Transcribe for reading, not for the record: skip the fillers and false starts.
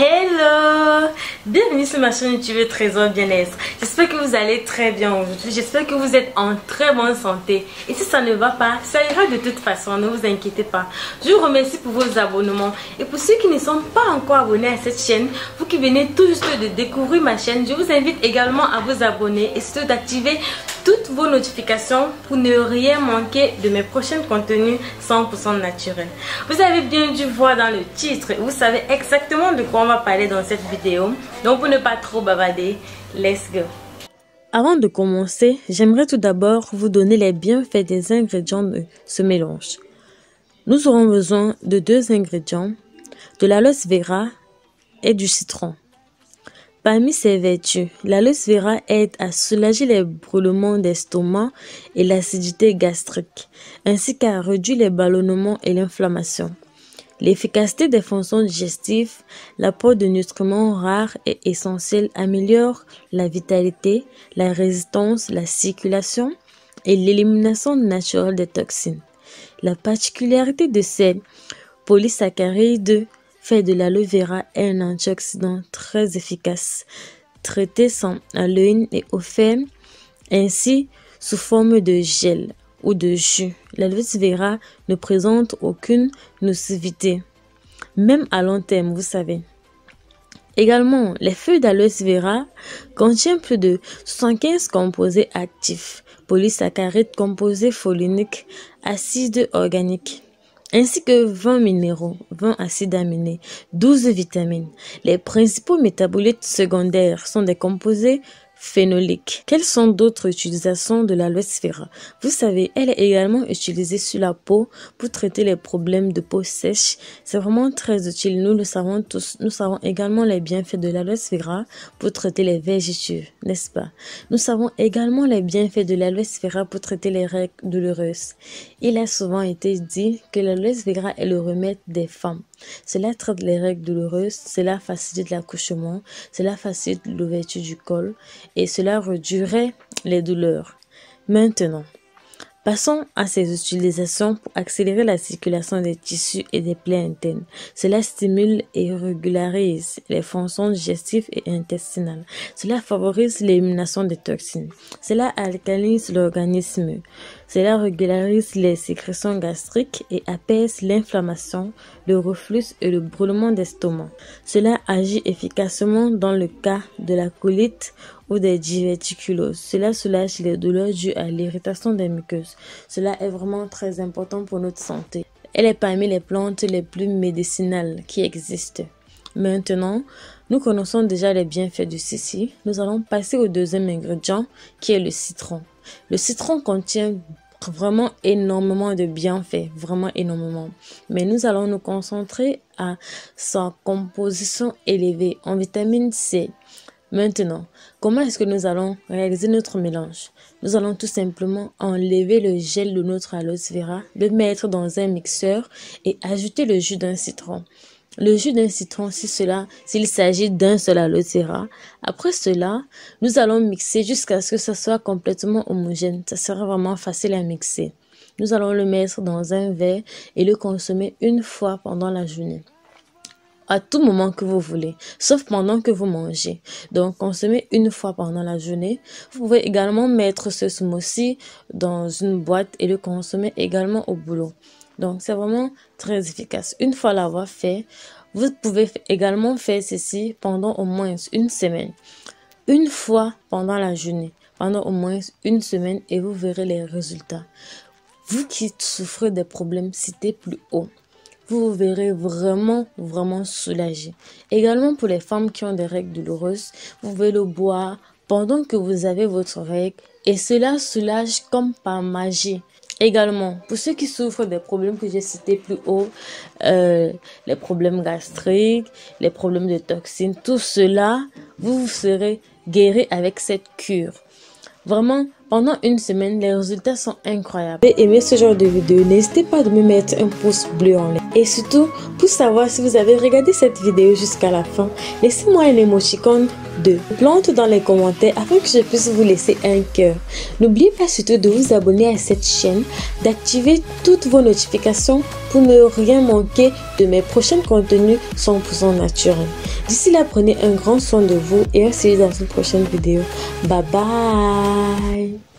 Hello! Bienvenue sur ma chaîne YouTube Trésor Bien-être. J'espère que vous allez très bien aujourd'hui. J'espère que vous êtes en très bonne santé. Et si ça ne va pas, ça ira de toute façon, ne vous inquiétez pas. Je vous remercie pour vos abonnements. Et pour ceux qui ne sont pas encore abonnés à cette chaîne, vous qui venez tout juste de découvrir ma chaîne, je vous invite également à vous abonner et surtout d'activer toutes vos notifications pour ne rien manquer de mes prochains contenus 100% naturels. Vous avez bien dû voir dans le titre, vous savez exactement de quoi on va parler dans cette vidéo. Donc pour ne pas trop bavarder, let's go. Avant de commencer, j'aimerais tout d'abord vous donner les bienfaits des ingrédients de ce mélange. Nous aurons besoin de 2 ingrédients, de l'aloe vera et du citron. Parmi ses vertus, l'aloe vera aide à soulager les brûlements d'estomac et l'acidité gastrique, ainsi qu'à réduire les ballonnements et l'inflammation. L'efficacité des fonctions digestives, l'apport de nutriments rares et essentiels améliore la vitalité, la résistance, la circulation et l'élimination naturelle des toxines. La particularité de ces polysaccharides fait de l'aloe vera un antioxydant très efficace, traité sans alléine et offert ainsi sous forme de gel ou de jus. L'aloe vera ne présente aucune nocivité, même à long terme, vous savez. Également, les feuilles d'aloe vera contiennent plus de 75 composés actifs, polysaccharides, composés foliniques, acides organiques, ainsi que 20 minéraux, 20 acides aminés, 12 vitamines. Les principaux métabolites secondaires sont des composés phénoliques. Quelles sont d'autres utilisations de l'aloe vera? Vous savez, elle est également utilisée sur la peau pour traiter les problèmes de peau sèche. C'est vraiment très utile, nous le savons tous. Nous savons également les bienfaits de l'aloe vera pour traiter les vergetures, n'est-ce pas? Nous savons également les bienfaits de l'aloe vera pour traiter les règles douloureuses. Il a souvent été dit que l'aloe vera est le remède des femmes. Cela traite les règles douloureuses, cela facilite l'accouchement, cela facilite l'ouverture du col et cela réduirait les douleurs. Maintenant, passons à ses utilisations pour accélérer la circulation des tissus et des plaies internes. Cela stimule et régularise les fonctions digestives et intestinales. Cela favorise l'élimination des toxines. Cela alcalise l'organisme. Cela régularise les sécrétions gastriques et apaise l'inflammation, le reflux et le brûlement d'estomac. Cela agit efficacement dans le cas de la colite ou des diverticuloses. Cela soulage les douleurs dues à l'irritation des muqueuses. Cela est vraiment très important pour notre santé. Elle est parmi les plantes les plus médicinales qui existent. Maintenant, nous connaissons déjà les bienfaits de ceci. Nous allons passer au deuxième ingrédient qui est le citron. Le citron contient vraiment énormément de bienfaits, vraiment énormément. Mais nous allons nous concentrer à sa composition élevée en vitamine C. Maintenant, comment est-ce que nous allons réaliser notre mélange? Nous allons tout simplement enlever le gel de notre aloe vera, le mettre dans un mixeur et ajouter le jus d'un citron. Le jus d'un citron, s'il s'agit d'un seul aloe vera. Après cela, nous allons mixer jusqu'à ce que ça soit complètement homogène. Ça sera vraiment facile à mixer. Nous allons le mettre dans un verre et le consommer une fois pendant la journée. À tout moment que vous voulez, sauf pendant que vous mangez. Donc, consommez une fois pendant la journée. Vous pouvez également mettre ce smoothie dans une boîte et le consommer également au boulot. Donc, c'est vraiment très efficace. Une fois l'avoir fait, vous pouvez également faire ceci pendant au moins une semaine. Une fois pendant la journée, pendant au moins une semaine et vous verrez les résultats. Vous qui souffrez des problèmes cités plus haut, vous vous verrez vraiment soulagé. Également pour les femmes qui ont des règles douloureuses, vous pouvez le boire pendant que vous avez votre règle et cela soulage comme par magie. Également, pour ceux qui souffrent des problèmes que j'ai cités plus haut, les problèmes gastriques, les problèmes de toxines, tout cela, vous serez guéri avec cette cure. Vraiment, pendant une semaine, les résultats sont incroyables. Si vous avez aimé ce genre de vidéo, n'hésitez pas à me mettre un pouce bleu en l'air. Et surtout, pour savoir si vous avez regardé cette vidéo jusqu'à la fin, laissez-moi un émoticône de plante dans les commentaires afin que je puisse vous laisser un cœur. N'oubliez pas surtout de vous abonner à cette chaîne, d'activer toutes vos notifications pour ne rien manquer de mes prochains contenus 100% naturels. D'ici là, prenez un grand soin de vous et on se dit dans une prochaine vidéo. Bye bye.